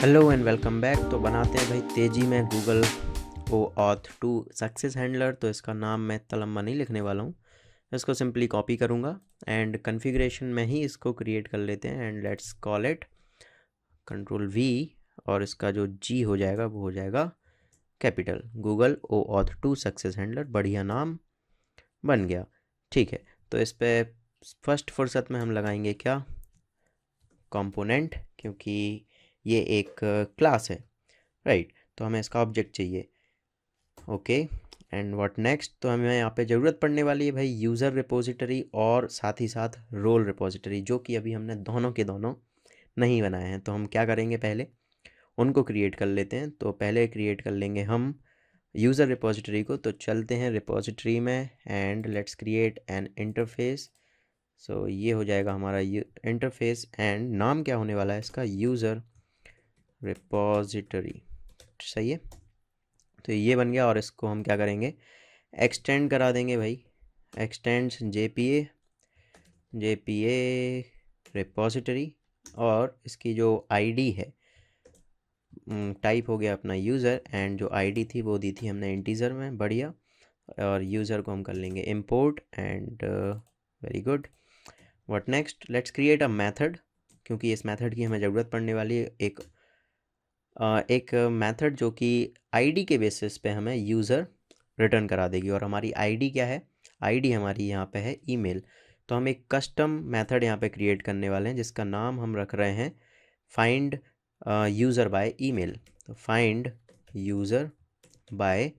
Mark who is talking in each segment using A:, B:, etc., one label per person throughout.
A: Hello and welcome back. तो बनाते हैं भाई तेजी में Google OAuth 2 success handler. तो इसका नाम मैं इतना लंबा नहीं लिखने वाला हूँ, इसको सिंपली कॉपी करूँगा एंड कॉन्फ़िगरेशन में ही इसको क्रिएट कर लेते हैं and let's call it control V. और इसका जो जी हो जाएगा वो हो जाएगा capital, Google OAuth 2 success handler. बढ़िया नाम बन गया। ठीक है, तो इस पर फर्स्ट फुर्सत में हम लगाएंगे क्या, कंपोनेंट, क्योंकि ये एक क्लास है, राइट। तो हमें इसका ऑब्जेक्ट चाहिए। ओके, एंड व्हाट नेक्स्ट, तो हमें यहाँ पे ज़रूरत पड़ने वाली है भाई यूज़र रिपोजिटरी और साथ ही साथ रोल रिपोजिटरी, जो कि अभी हमने दोनों के दोनों नहीं बनाए हैं। तो हम क्या करेंगे, पहले उनको क्रिएट कर लेते हैं। तो पहले क्रिएट कर लेंगे हम यूज़र रिपोजिटरी को। तो चलते हैं रिपोजिटरी में and let's create an interface. So ये हो जाएगा हमारा इंटरफेस एंड नाम क्या होने वाला है इसका, यूज़र रिपोजिटरी। सही है, तो ये बन गया। और इसको हम क्या करेंगे, एक्सटेंड करा देंगे भाई, एक्सटेंड्स जेपीए रिपोजिटरी। और इसकी जो आईडी है, टाइप हो गया अपना यूज़र एंड जो आईडी थी वो दी थी हमने इंटीजर में, बढ़िया। और यूज़र को हम कर लेंगे import and very good. What next, let's create a method, क्योंकि इस मेथड की हमें ज़रूरत पड़ने वाली है। एक मेथड जो कि आईडी के बेसिस पे हमें यूज़र रिटर्न करा देगी। और हमारी आईडी क्या है, आईडी हमारी यहाँ पे है ईमेल। तो हम एक कस्टम मेथड यहाँ पे क्रिएट करने वाले हैं जिसका नाम हम रख रहे हैं फाइंड यूज़र बाय ईमेल। तो फाइंड यूज़र बाय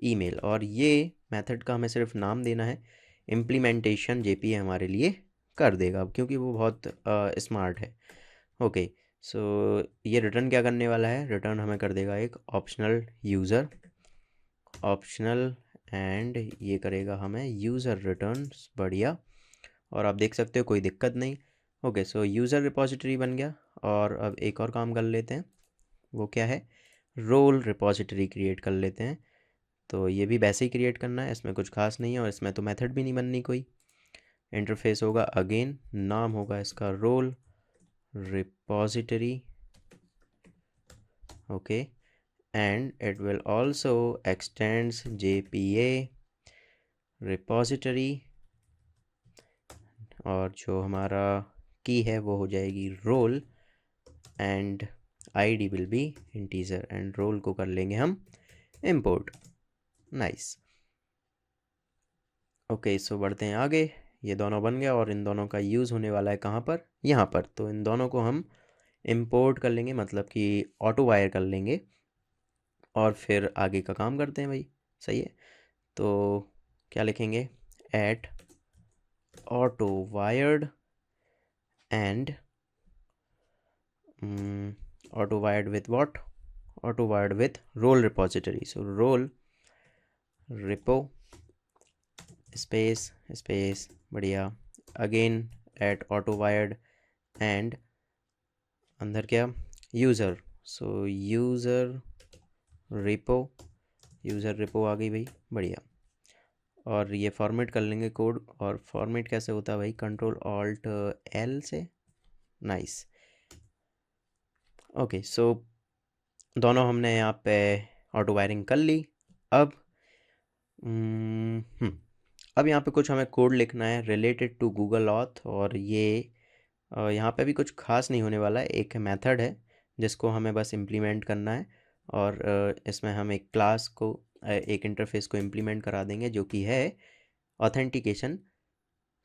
A: ईमेल, और ये मेथड का हमें सिर्फ नाम देना है। इम्प्लीमेंटेशन जेपी हमारे लिए कर देगा क्योंकि वो बहुत स्मार्ट है। ओके, सो ये रिटर्न क्या करने वाला है, रिटर्न हमें कर देगा एक ऑप्शनल यूज़र, ऑप्शनल, एंड ये करेगा हमें यूज़र रिटर्न्स, बढ़िया। और आप देख सकते हो कोई दिक्कत नहीं। ओके, सो यूज़र रिपोजिटरी बन गया। और अब एक और काम कर लेते हैं, वो क्या है, रोल रिपोजिटरी क्रिएट कर लेते हैं। तो ये भी वैसे ही क्रिएट करना है, इसमें कुछ खास नहीं है और इसमें तो मेथड भी नहीं बननी कोई। इंटरफेस होगा अगेन, नाम होगा इसका role repository. Okay, and it will also extends JPA repository। और जो हमारा की है वो हो जाएगी role and ID will be integer and role को कर लेंगे हम इंपोर्ट। नाइस। ओके, सो बढ़ते हैं आगे। ये दोनों बन गया और इन दोनों का यूज़ होने वाला है कहाँ पर, यहाँ पर। तो इन दोनों को हम इंपोर्ट कर लेंगे, मतलब कि ऑटो वायर कर लेंगे और फिर आगे का काम करते हैं भाई। सही है, तो क्या लिखेंगे, at autowired and autowired with what, autowired with role repository. So role repo space space, बढ़िया। Again at autowired and अंदर क्या, user. So user repo, user repo आ गई भाई, बढ़िया। और ये फॉर्मेट कर लेंगे कोड। और फॉर्मेट कैसे होता है भाई, कंट्रोल ऑल्ट एल से। नाइस। ओके, सो दोनों हमने यहाँ पे ऑटो वायरिंग कर ली। अब अब यहाँ पे कुछ हमें कोड लिखना है रिलेटेड टू गूगल ऑथ। और ये यहाँ पे भी कुछ खास नहीं होने वाला है, एक मेथड है जिसको हमें बस इम्प्लीमेंट करना है। और इसमें हम एक क्लास को एक इंटरफेस को इम्प्लीमेंट करा देंगे जो कि है ऑथेंटिकेशन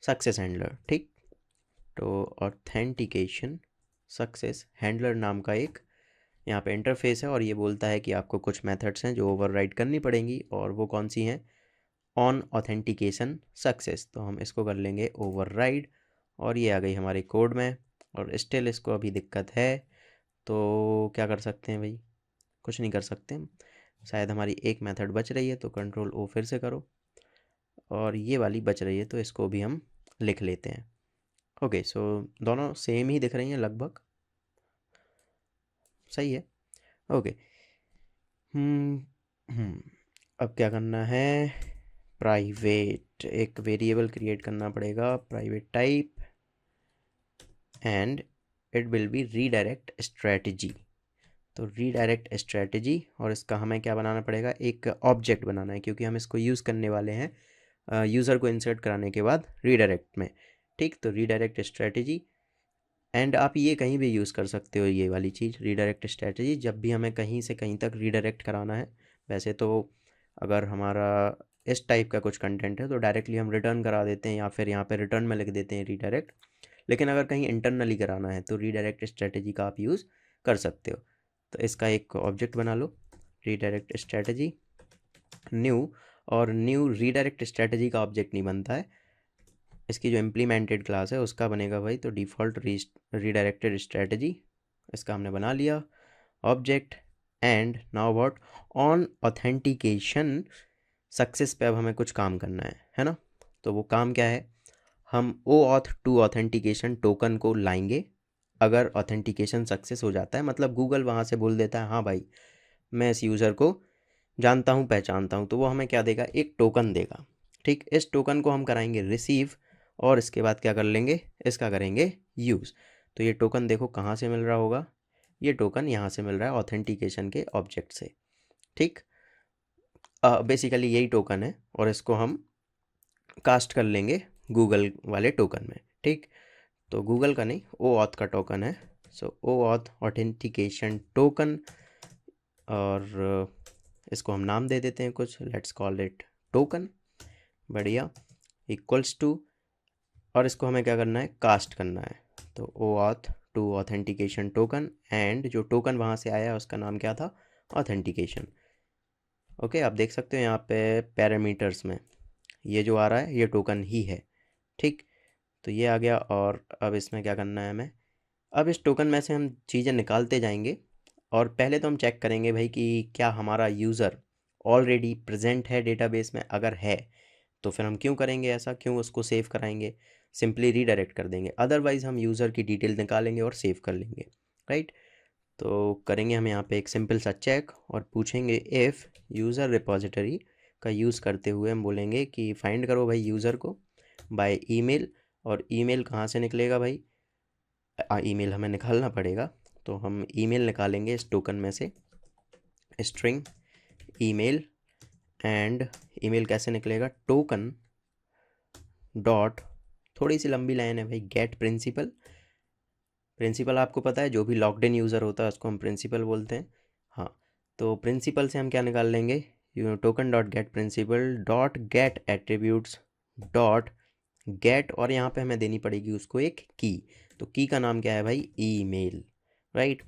A: सक्सेस हैंडलर। ठीक, तो ऑथेंटिकेशन सक्सेस हैंडलर नाम का एक यहाँ पे इंटरफेस है। और ये बोलता है कि आपको कुछ मेथड्स हैं जो ओवरराइड करनी पड़ेंगी, और वो कौन सी हैं, ऑन ऑथेंटिकेशन सक्सेस। तो हम इसको कर लेंगे ओवरराइड और ये आ गई हमारे कोड में। और स्टिल इसको अभी दिक्कत है, तो क्या कर सकते हैं भाई, कुछ नहीं कर सकते हम। शायद हमारी एक मेथड बच रही है, तो कंट्रोल ओ फिर से करो। और ये वाली बच रही है तो इसको भी हम लिख लेते हैं। ओके, सो दोनों सेम ही दिख रही हैं लगभग, सही है। ओके, अब क्या करना है, प्राइवेट एक वेरिएबल क्रिएट करना पड़ेगा, private type, and it will be redirect strategy. तो रीडायरेक्ट स्ट्रेटजी, और इसका हमें क्या बनाना पड़ेगा, एक ऑब्जेक्ट बनाना है क्योंकि हम इसको यूज़ करने वाले हैं यूज़र को इंसर्ट कराने के बाद रीडायरेक्ट में। ठीक, तो रीडायरेक्ट स्ट्रेटजी, एंड आप ये कहीं भी यूज़ कर सकते हो ये वाली चीज़, रीडायरेक्ट स्ट्रेटजी, जब भी हमें कहीं से कहीं तक रीडायरेक्ट कराना है। वैसे तो अगर हमारा इस टाइप का कुछ कंटेंट है तो डायरेक्टली हम रिटर्न करा देते हैं या फिर यहाँ पे रिटर्न में लिख देते हैं रीडायरेक्ट, लेकिन अगर कहीं इंटरनली कराना है तो रीडायरेक्ट स्ट्रेटजी का आप यूज़ कर सकते हो। तो इसका एक ऑब्जेक्ट बना लो, रीडायरेक्ट स्ट्रेटजी न्यू, और न्यू रीडायरेक्ट स्ट्रेटजी का ऑब्जेक्ट नहीं बनता है, इसकी जो इम्प्लीमेंटेड क्लास है उसका बनेगा भाई। तो डिफ़ॉल्ट रीडायरेक्टेड स्ट्रेटजी, इसका हमने बना लिया object. And now what, on authentication success पे अब हमें कुछ काम करना है ना। तो वो काम क्या है, हम OAuth 2 ऑथेंटिकेशन टोकन को लाएंगे। अगर ऑथेंटिकेशन सक्सेस हो जाता है, मतलब गूगल वहाँ से बोल देता है हाँ भाई मैं इस यूज़र को जानता हूँ पहचानता हूँ, तो वो हमें क्या देगा, एक टोकन देगा। ठीक, इस टोकन को हम कराएंगे रिसीव, और इसके बाद क्या कर लेंगे, इसका करेंगे यूज़। तो ये टोकन देखो कहाँ से मिल रहा होगा, ये टोकन यहाँ से मिल रहा है ऑथेंटिकेशन के ऑब्जेक्ट से। ठीक, बेसिकली यही टोकन है, और इसको हम कास्ट कर लेंगे गूगल वाले टोकन में। ठीक, तो गूगल का नहीं, OAuth का टोकन है। सो OAuth ऑथेंटिकेशन टोकन, और इसको हम नाम दे देते हैं कुछ, लेट्स कॉल इट टोकन। बढ़िया, इक्वल्स टू, और इसको हमें क्या करना है, कास्ट करना है। तो OAuth 2 ऑथेंटिकेशन टोकन, एंड जो टोकन वहाँ से आया है उसका नाम क्या था, ऑथेंटिकेशन। ओके, आप देख सकते हो यहाँ पे पैरामीटर्स में ये जो आ रहा है ये टोकन ही है। ठीक, तो ये आ गया, और अब इसमें क्या करना है हमें, अब इस टोकन में से हम चीज़ें निकालते जाएंगे, और पहले तो हम चेक करेंगे भाई कि क्या हमारा यूज़र ऑलरेडी प्रेजेंट है डेटाबेस में। अगर है तो फिर हम क्यों करेंगे ऐसा, क्यों उसको सेव कराएंगे, सिंपली रीडायरेक्ट कर देंगे। अदरवाइज़ हम यूज़र की डिटेल निकालेंगे और सेव कर लेंगे, राइट। तो करेंगे हम यहाँ पे एक सिंपल सा चेक, और पूछेंगे इफ़ यूज़र रिपोजिटरी का यूज़ करते हुए हम बोलेंगे कि फाइंड करो भाई यूज़र को बाय ईमेल। और ईमेल कहाँ से निकलेगा भाई, ईमेल हमें निकालना पड़ेगा, तो हम ईमेल निकालेंगे इस टोकन में से, स्ट्रिंग ईमेल। एंड ईमेल कैसे निकलेगा, टोकन डॉट, थोड़ी सी लंबी लाइन है भाई, गेट प्रिंसिपल। प्रिंसिपल आपको पता है, जो भी लॉग्ड इन यूज़र होता है उसको हम प्रिंसिपल बोलते हैं। हाँ, तो प्रिंसिपल से हम क्या निकाल लेंगे, token dot get principal dot get attributes dot get, और यहाँ पे हमें देनी पड़ेगी उसको एक की। तो की का नाम क्या है भाई, ईमेल, राइट।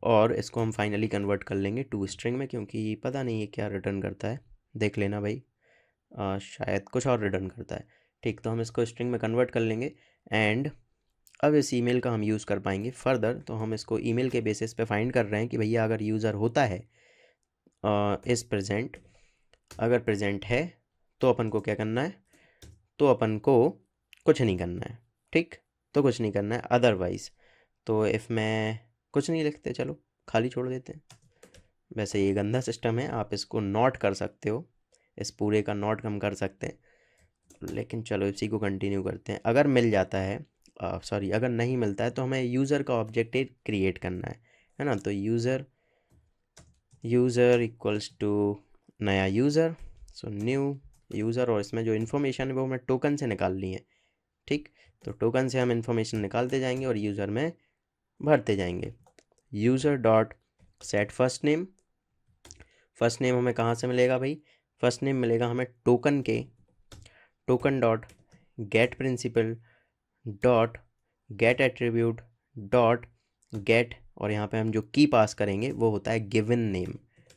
A: और इसको हम फाइनली कन्वर्ट कर लेंगे टू स्ट्रिंग में, क्योंकि पता नहीं ये क्या रिटर्न करता है, देख लेना भाई। शायद कुछ और रिटर्न करता है। ठीक, तो हम इसको स्ट्रिंग में कन्वर्ट कर लेंगे। एंड अब इस ईमेल का हम यूज़ कर पाएंगे फर्दर। तो हम इसको ईमेल के बेसिस पे फाइंड कर रहे हैं कि भैया अगर यूज़र होता है इस प्रेजेंट, अगर प्रेजेंट है तो अपन को क्या करना है, तो अपन को कुछ नहीं करना है। ठीक, तो कुछ नहीं करना है। अदरवाइज़ तो इफ़ में कुछ नहीं लिखते, चलो खाली छोड़ देते हैं। वैसे ये गंदा सिस्टम है, आप इसको नॉट कर सकते हो, इस पूरे का नॉट हम कर सकते हैं, लेकिन चलो इसी को कंटिन्यू करते हैं। अगर मिल जाता है, सॉरी अगर नहीं मिलता है तो हमें यूज़र का ऑब्जेक्ट क्रिएट करना है ना। तो यूज़र इक्वल्स टू नया यूज़र, सो न्यू यूज़र, और इसमें जो इन्फॉर्मेशन है वो हमें टोकन से निकालनी है। ठीक, तो टोकन से हम इन्फॉर्मेशन निकालते जाएंगे और यूज़र में भरते जाएंगे। User dot set first name, first name हमें कहाँ से मिलेगा भाई, फर्स्ट नेम मिलेगा हमें टोकन के, token dot get principal dot get attribute dot get, और यहाँ पे हम जो की पास करेंगे वो होता है गिवन नेम।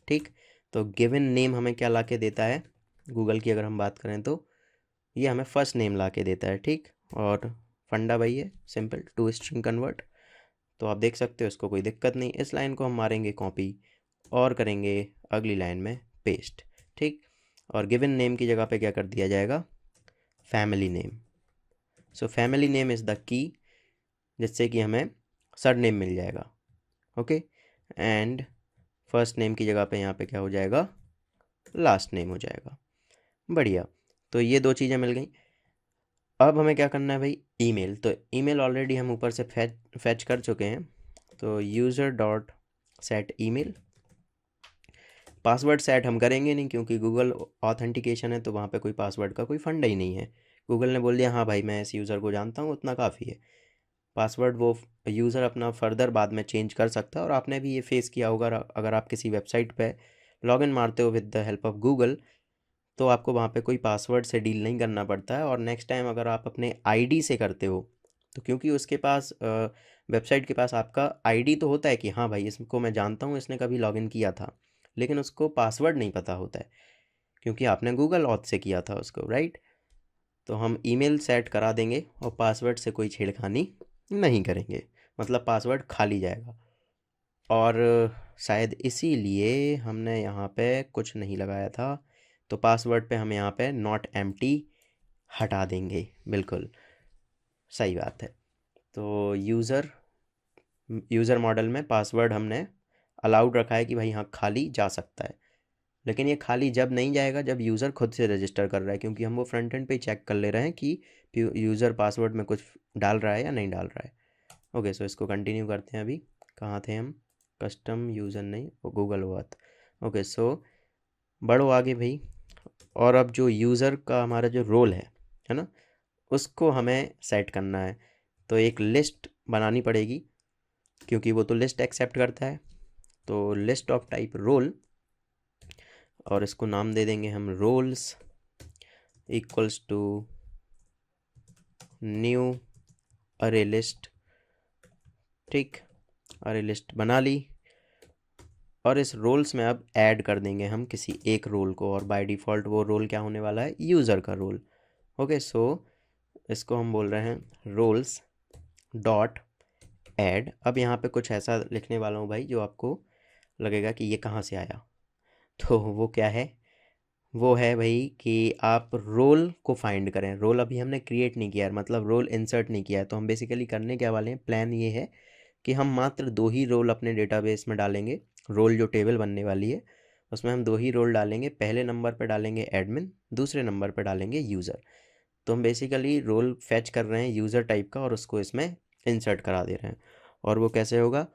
A: ठीक, तो गिवन नेम हमें क्या ला के देता है, गूगल की अगर हम बात करें तो ये हमें फर्स्ट नेम ला के देता है। ठीक, और फंडा भाई है सिंपल टू स्ट्रिंग कन्वर्ट। तो आप देख सकते हो इसको कोई दिक्कत नहीं, इस लाइन को हम मारेंगे कॉपी और करेंगे अगली लाइन में पेस्ट। ठीक, और गिवन नेम की जगह पे क्या कर दिया जाएगा, family name. So family name is the key, जिससे कि हमें सर नेम मिल जाएगा। ओके, एंड फर्स्ट नेम की जगह पे यहाँ पे क्या हो जाएगा, लास्ट नेम हो जाएगा। बढ़िया, तो ये दो चीज़ें मिल गई। अब हमें क्या करना है भाई, ईमेल। तो ईमेल ऑलरेडी हम ऊपर से फैच कर चुके हैं। तो user dot set email. Password set हम करेंगे नहीं क्योंकि गूगल ऑथेंटिकेशन है, तो वहाँ पे कोई पासवर्ड का कोई फंडा ही नहीं है। गूगल ने बोल दिया हाँ भाई मैं इस यूज़र को जानता हूँ, उतना काफ़ी है। पासवर्ड वो यूज़र अपना फर्दर बाद में चेंज कर सकता है। और आपने भी ये फेस किया होगा, अगर आप किसी वेबसाइट पे लॉगिन मारते हो with the help of Google, तो आपको वहाँ पे कोई पासवर्ड से डील नहीं करना पड़ता है। और नेक्स्ट टाइम अगर आप अपने आईडी से करते हो, तो क्योंकि उसके पास वेबसाइट के पास आपका आईडी तो होता है कि हाँ भाई इसको मैं जानता हूँ, इसने कभी लॉगिन किया था, लेकिन उसको पासवर्ड नहीं पता होता है क्योंकि आपने गूगल ऑथ से किया था उसको, राइट। तो हम ईमेल सेट करा देंगे और पासवर्ड से कोई छेड़खानी नहीं करेंगे, मतलब पासवर्ड खाली जाएगा। और शायद इसीलिए हमने यहाँ पे कुछ नहीं लगाया था, तो पासवर्ड पे हम यहाँ पे नॉट एम्प्टी हटा देंगे। बिल्कुल सही बात है। तो यूज़र मॉडल में पासवर्ड हमने अलाउड रखा है कि भाई हाँ खाली जा सकता है, लेकिन ये खाली जब नहीं जाएगा जब यूज़र खुद से रजिस्टर कर रहा है, क्योंकि हम वो फ्रंट एंड पे चेक कर ले रहे हैं कि यूज़र पासवर्ड में कुछ डाल रहा है या नहीं डाल रहा है। ओके, सो इसको कंटिन्यू करते हैं। अभी कहाँ थे हम? कस्टम यूज़र नहीं, वो गूगल ऑथ। ओके, सो बढ़ो आगे भाई। और अब जो यूज़र का हमारा जो रोल है ना, उसको हमें सेट करना है। तो एक लिस्ट बनानी पड़ेगी क्योंकि वो तो लिस्ट एक्सेप्ट करता है। तो लिस्ट ऑफ टाइप रोल, और इसको नाम दे देंगे हम रोल्स इक्वल्स टू न्यू अरे लिस्ट। ठीक, अरे लिस्ट बना ली। और इस रोल्स में अब ऐड कर देंगे हम किसी एक रोल को, और बाय डिफ़ॉल्ट वो रोल क्या होने वाला है? यूज़र का रोल। ओके, सो इसको हम बोल रहे हैं रोल्स डॉट ऐड। अब यहाँ पे कुछ ऐसा लिखने वाला हूँ भाई जो आपको लगेगा कि ये कहाँ से आया। तो वो क्या है? वो है भाई कि आप रोल को फाइंड करें। रोल अभी हमने क्रिएट नहीं किया है, मतलब रोल इंसर्ट नहीं किया है। तो हम बेसिकली करने क्या वाले हैं, प्लान ये है कि हम मात्र 2 ही रोल अपने डेटाबेस में डालेंगे। रोल जो टेबल बनने वाली है उसमें हम 2 ही रोल डालेंगे। पहले नंबर पर डालेंगे एडमिन, दूसरे नंबर पर डालेंगे यूज़र। तो हम बेसिकली रोल फैच कर रहे हैं यूज़र टाइप का और उसको इसमें इंसर्ट करा दे रहे हैं। और वो कैसे होगा?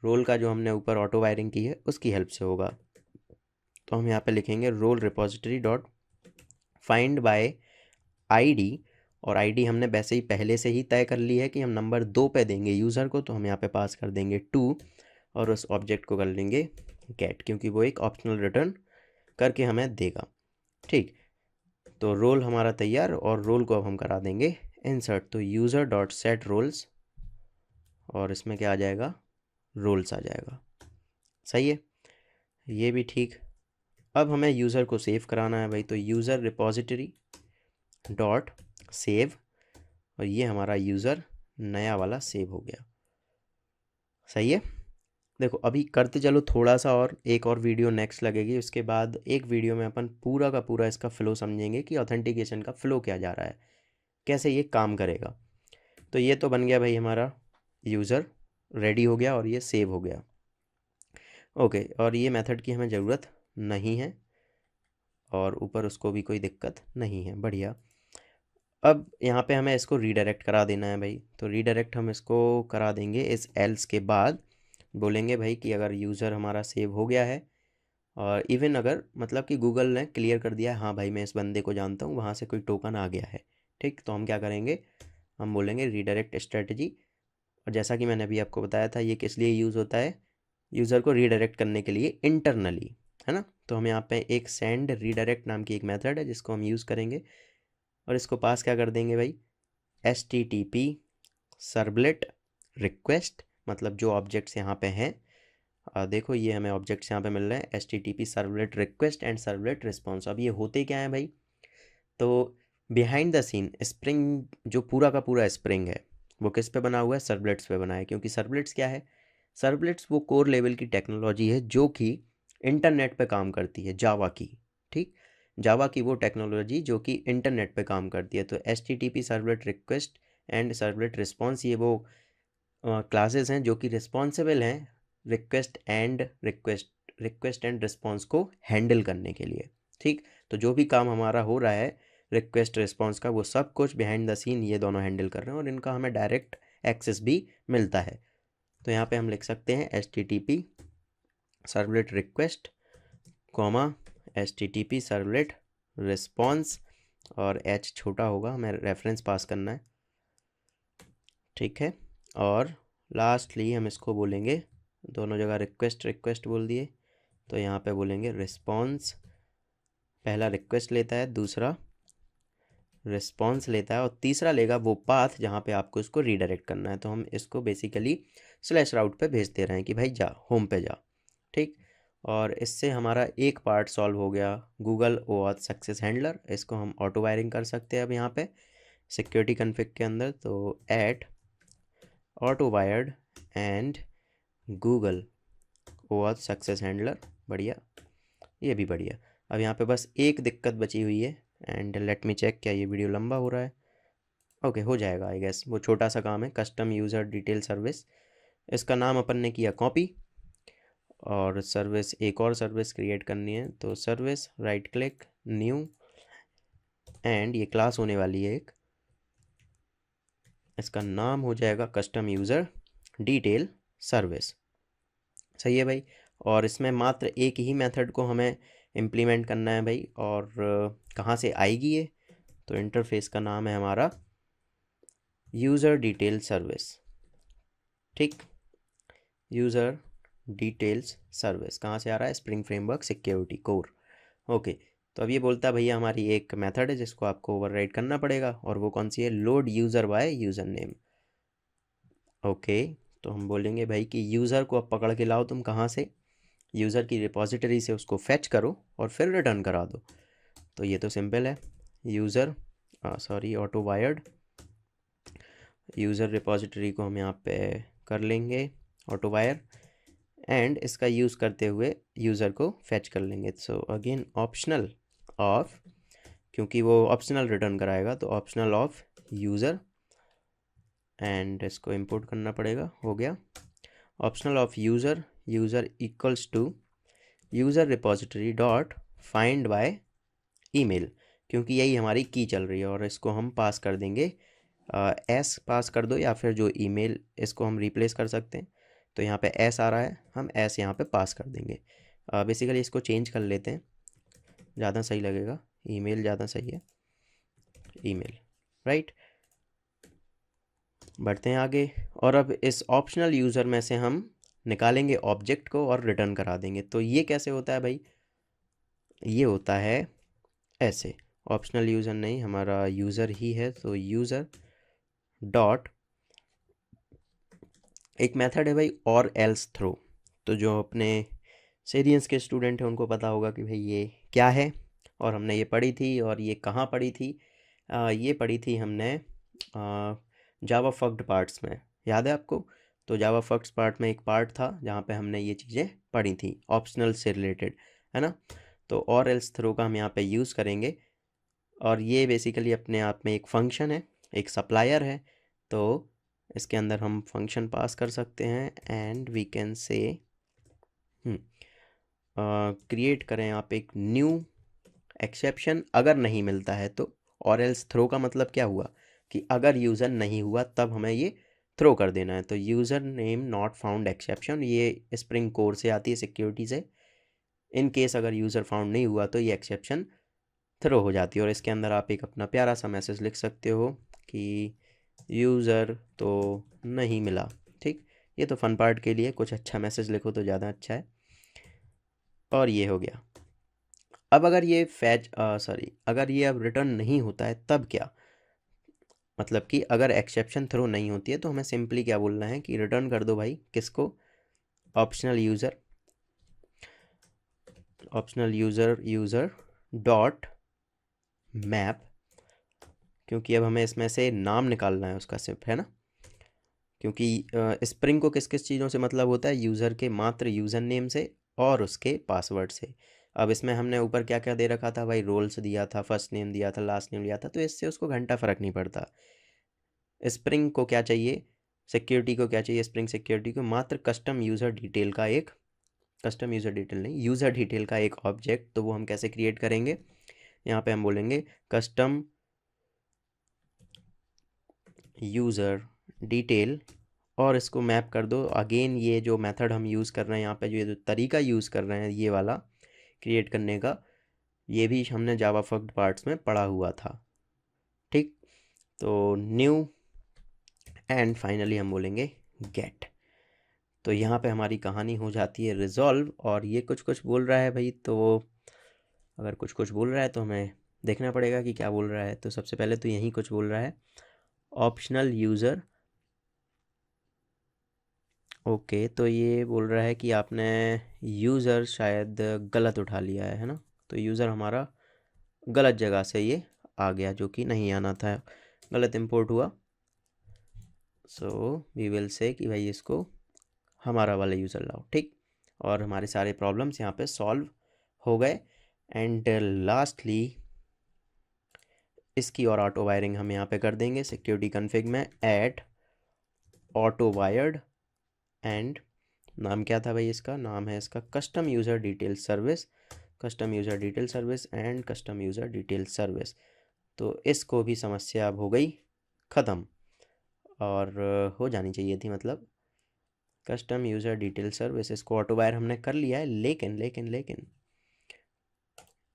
A: रोल का जो हमने ऊपर ऑटो वायरिंग की है उसकी हेल्प से होगा। तो हम यहाँ पे लिखेंगे role repository dot find by ID. और आईडी हमने वैसे ही पहले से ही तय कर ली है कि हम नंबर 2 पे देंगे यूज़र को, तो हम यहाँ पे पास कर देंगे 2 और उस ऑब्जेक्ट को कर लेंगे गेट, क्योंकि वो एक ऑप्शनल रिटर्न करके हमें देगा। ठीक, तो रोल हमारा तैयार, और रोल को अब हम करा देंगे इंसर्ट। तो यूज़र डॉट सेट रोल्स, और इसमें क्या आ जाएगा? रोल्स आ जाएगा। सही है, ये भी ठीक। अब हमें यूज़र को सेव कराना है भाई, तो यूज़र रिपोजिटरी डॉट सेव, और ये हमारा यूज़र नया वाला सेव हो गया। सही है। देखो अभी करते चलो थोड़ा सा, और एक और वीडियो नेक्स्ट लगेगी, उसके बाद एक वीडियो में अपन पूरा का पूरा इसका फ़्लो समझेंगे कि ऑथेंटिकेशन का फ़्लो क्या जा रहा है, कैसे ये काम करेगा। तो ये तो बन गया भाई हमारा यूज़र, रेडी हो गया और ये सेव हो गया। ओके, और ये मेथड की हमें ज़रूरत नहीं है, और ऊपर उसको भी कोई दिक्कत नहीं है। बढ़िया। अब यहाँ पे हमें इसको रीडायरेक्ट करा देना है भाई। तो रीडायरेक्ट हम इसको करा देंगे इस एल्स के बाद। बोलेंगे भाई कि अगर यूज़र हमारा सेव हो गया है, और इवन अगर मतलब कि गूगल ने क्लियर कर दिया है हाँ भाई मैं इस बंदे को जानता हूँ, वहाँ से कोई टोकन आ गया है, ठीक, तो हम क्या करेंगे? हम बोलेंगे रीडायरेक्ट स्ट्रेटजी। और जैसा कि मैंने अभी आपको बताया था, ये किस लिए यूज़ होता है? यूज़र को रीडायरेक्ट करने के लिए इंटरनली, है ना। तो हम यहाँ पे एक सेंड रीडायरेक्ट नाम की एक मेथड है जिसको हम यूज़ करेंगे, और इसको पास क्या कर देंगे भाई? HTTP सर्वलेट रिक्वेस्ट, मतलब जो ऑब्जेक्ट्स यहाँ पे हैं, देखो ये हमें ऑब्जेक्ट्स यहाँ पे मिल रहे हैं, HTTP servlet request and servlet response. अब ये होते क्या है भाई? तो बिहाइंड द सीन स्प्रिंग, जो पूरा का पूरा स्प्रिंग है, वो किस पे बना हुआ है? सर्वलेट्स पे बना है। क्योंकि सर्वलेट्स क्या है? सर्वलेट्स वो कोर लेवल की टेक्नोलॉजी है जो कि इंटरनेट पे काम करती है, जावा की। ठीक, जावा की वो टेक्नोलॉजी जो कि इंटरनेट पे काम करती है। तो HTTP servlet request and servlet response, ये वो क्लासेस हैं जो कि रिस्पॉन्सिबल हैं रिक्वेस्ट एंड रिस्पॉन्स को हैंडल करने के लिए। ठीक, तो जो भी काम हमारा हो रहा है रिक्वेस्ट रिस्पॉन्स का, वो सब कुछ बिहाइंड द सीन ये दोनों हैंडल कर रहे हैं, और इनका हमें डायरेक्ट एक्सेस भी मिलता है। तो यहाँ पे हम लिख सकते हैं HTTP servlet request comma HTTP servlet response, और h छोटा होगा, हमें रेफरेंस पास करना है, ठीक है। और लास्टली हम इसको बोलेंगे, दोनों जगह रिक्वेस्ट रिक्वेस्ट बोल दिए, तो यहाँ पे बोलेंगे रिस्पॉन्स। पहला रिक्वेस्ट लेता है, दूसरा रिस्पॉन्स लेता है, और तीसरा लेगा वो पाथ जहाँ पे आपको इसको रीडायरेक्ट करना है। तो हम इसको बेसिकली स्लैश राउट पे भेज दे रहे हैं कि भाई जा, होम पे जा, ठीक। और इससे हमारा एक पार्ट सॉल्व हो गया, गूगल OAuth सक्सेस हैंडलर। इसको हम ऑटो वायरिंग कर सकते हैं अब यहाँ पे सिक्योरिटी कन्फिग के अंदर। तो at autowired and Google OAuth success handler, बढ़िया, ये भी बढ़िया। अब यहाँ पे बस एक दिक्कत बची हुई है, एंड लेट मी चेक, क्या ये वीडियो लंबा हो रहा है? ओके, हो जाएगा आई गेस। वो छोटा सा काम है, कस्टम यूज़र डिटेल सर्विस। इसका नाम अपन ने किया कॉपी, और सर्विस, एक और सर्विस क्रिएट करनी है, तो service right click new, and ये क्लास होने वाली है एक, इसका नाम हो जाएगा कस्टम यूज़र डिटेल सर्विस। सही है भाई। और इसमें मात्र एक ही मेथड को हमें इम्प्लीमेंट करना है भाई, और कहाँ से आएगी ये? तो इंटरफेस का नाम है हमारा यूज़र डिटेल सर्विस, ठीक। यूज़र डिटेल्स सर्विस कहाँ से आ रहा है? Spring framework security core, okay. तो अब ये बोलता है भैया हमारी एक मेथड है जिसको आपको ओवरराइड करना पड़ेगा, और वो कौन सी है? Load user by user name, okay. तो हम बोलेंगे भाई कि यूज़र को अब पकड़ के लाओ तुम, कहाँ से? यूज़र की रिपॉजिटरी से उसको फेच करो और फिर रिटर्न करा दो। तो ये तो सिंपल है, user sorry auto wired, user repository को हम यहाँ पे कर लेंगे ऑटो वायर, एंड इसका यूज़ करते हुए यूज़र को फेच कर लेंगे। सो अगेन ऑप्शनल ऑफ, क्योंकि वो ऑप्शनल रिटर्न कराएगा, तो ऑप्शनल ऑफ यूज़र, एंड इसको इंपोर्ट करना पड़ेगा, हो गया। Optional of user, user equals to user repository dot find by email, क्योंकि यही हमारी की चल रही है, और इसको हम पास कर देंगे एस पास कर दो, या फिर जो ईमेल, इसको हम रिप्लेस कर सकते हैं। तो यहाँ पे एस आ रहा है, हम एस यहाँ पे पास कर देंगे। बेसिकली इसको चेंज कर लेते हैं, ज़्यादा सही लगेगा, ईमेल ज़्यादा सही है, ईमेल, राइट। बढ़ते हैं आगे, और अब इस ऑप्शनल यूज़र में से हम निकालेंगे ऑब्जेक्ट को और रिटर्न करा देंगे। तो ये कैसे होता है भाई? ये होता है ऐसे, ऑप्शनल यूज़र नहीं, हमारा यूज़र ही है, तो यूज़र डॉट, एक मेथड है भाई और एल्स थ्रो। तो जो अपने सीरियंस के स्टूडेंट हैं उनको पता होगा कि भाई ये क्या है, और हमने ये पढ़ी थी, और ये कहाँ पढ़ी थी? ये पढ़ी थी हमने जावा फक्ड पार्ट्स में, याद है आपको? तो जावा फक्ड पार्ट में एक पार्ट था जहाँ पे हमने ये चीज़ें पढ़ी थी ऑप्शनल से रिलेटेड, है ना। तो और एल्स थ्रो का हम यहाँ पे यूज़ करेंगे, और ये बेसिकली अपने आप में एक फंक्शन है, एक सप्लायर है। तो इसके अंदर हम फंक्शन पास कर सकते हैं, and we can say create करें आप एक न्यू एक्सेप्शन अगर नहीं मिलता है तो। और एल्स थ्रो का मतलब क्या हुआ कि अगर यूज़र नहीं हुआ तब हमें ये थ्रो कर देना है। तो user name not found exception, ये स्प्रिंग कोर से आती है, सिक्योरिटी से। इन केस अगर यूज़र फाउंड नहीं हुआ तो ये एक्सेप्शन थ्रो हो जाती है, और इसके अंदर आप एक अपना प्यारा सा मैसेज लिख सकते हो कि यूज़र तो नहीं मिला, ठीक। ये तो फन पार्ट के लिए, कुछ अच्छा मैसेज लिखो तो ज़्यादा अच्छा है। और ये हो गया। अब अगर ये अगर ये अब रिटर्न नहीं होता है तब क्या? मतलब कि अगर एक्सेप्शन थ्रो नहीं होती है तो हमें सिंपली क्या बोलना है कि रिटर्न कर दो भाई, किसको? Optional user, optional user user dot map, क्योंकि अब हमें इसमें से नाम निकालना है उसका सिर्फ, है ना। क्योंकि स्प्रिंग को किस किस चीज़ों से मतलब होता है? यूज़र के मात्र यूज़र नेम से और उसके पासवर्ड से। अब इसमें हमने ऊपर क्या क्या दे रखा था भाई? रोल्स दिया था, फर्स्ट नेम दिया था, लास्ट नेम दिया था, तो इससे उसको घंटा फ़र्क नहीं पड़ता। स्प्रिंग को क्या चाहिए? सिक्योरिटी को क्या चाहिए? स्प्रिंग सिक्योरिटी को मात्र कस्टम यूज़र डिटेल का एक, कस्टम यूज़र डिटेल नहीं, यूज़र डिटेल का एक ऑब्जेक्ट। तो वो हम कैसे क्रिएट करेंगे? यहाँ पे हम बोलेंगे कस्टम यूज़र डिटेल और इसको मैप कर दो। अगेन ये जो मेथड हम यूज़ कर रहे हैं यहाँ पे, जो ये जो तरीका यूज़ कर रहे हैं ये वाला क्रिएट करने का, ये भी हमने जावा फक्ड पार्ट्स में पढ़ा हुआ था। ठीक, तो न्यू एंड फाइनली हम बोलेंगे गेट। तो यहाँ पे हमारी कहानी हो जाती है रिजॉल्व। और ये कुछ कुछ बोल रहा है भाई, तो अगर कुछ कुछ बोल रहा है तो हमें देखना पड़ेगा कि क्या बोल रहा है। तो सबसे पहले तो यही कुछ बोल रहा है, ऑप्शनल यूज़र। ओके, तो ये बोल रहा है कि आपने यूज़र शायद गलत उठा लिया है ना। तो यूज़र हमारा गलत जगह से ये आ गया, जो कि नहीं आना था, गलत इंपोर्ट हुआ। सो वी विल से कि भाई इसको हमारा वाला यूज़र लाओ। ठीक, और हमारे सारे प्रॉब्लम्स यहाँ पे सॉल्व हो गए। एंड लास्टली इसकी और ऑटो वायरिंग हम यहाँ पे कर देंगे सिक्योरिटी कन्फिग में, ऐड ऑटो वायर्ड। एंड नाम क्या था भाई इसका, नाम है इसका custom user detail service, custom user detail service and custom user detail service. तो इसको भी समस्या अब हो गई ख़त्म, और हो जानी चाहिए थी, मतलब कस्टम यूज़र डिटेल सर्विस, इसको ऑटो वायर हमने कर लिया है। लेकिन लेकिन लेकिन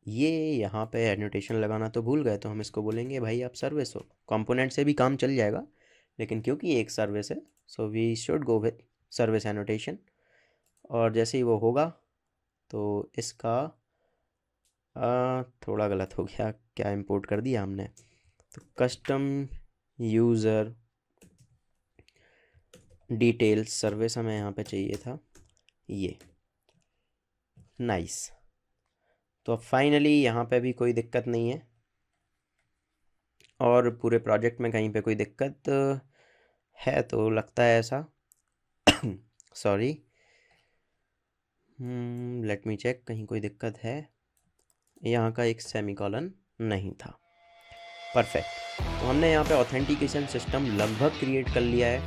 A: ये यहाँ पे एनोटेशन लगाना तो भूल गए। तो हम इसको बोलेंगे भाई आप सर्विस हो, कंपोनेंट से भी काम चल जाएगा, लेकिन क्योंकि ये एक सर्विस है so we should go with service annotation. और जैसे ही वो होगा तो इसका थोड़ा गलत हो गया, क्या इंपोर्ट कर दिया हमने। तो कस्टम यूज़र डिटेल्स सर्विस हमें यहाँ पे चाहिए था, ये नाइस। तो अब फाइनली यहाँ पे भी कोई दिक्कत नहीं है, और पूरे प्रोजेक्ट में कहीं पे कोई दिक्कत है तो लगता है ऐसा सॉरी, लेट मी चेक, कहीं कोई दिक्कत है। यहाँ का एक सेमीकोलन नहीं था। परफेक्ट, तो हमने यहाँ पे ऑथेंटिकेशन सिस्टम लगभग क्रिएट कर लिया है।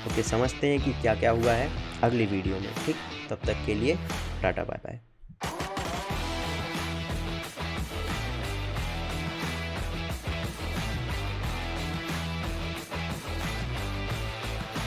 A: ओके, समझते हैं कि क्या क्या हुआ है अगली वीडियो में। ठीक, तब तक के लिए टाटा बाय बाय।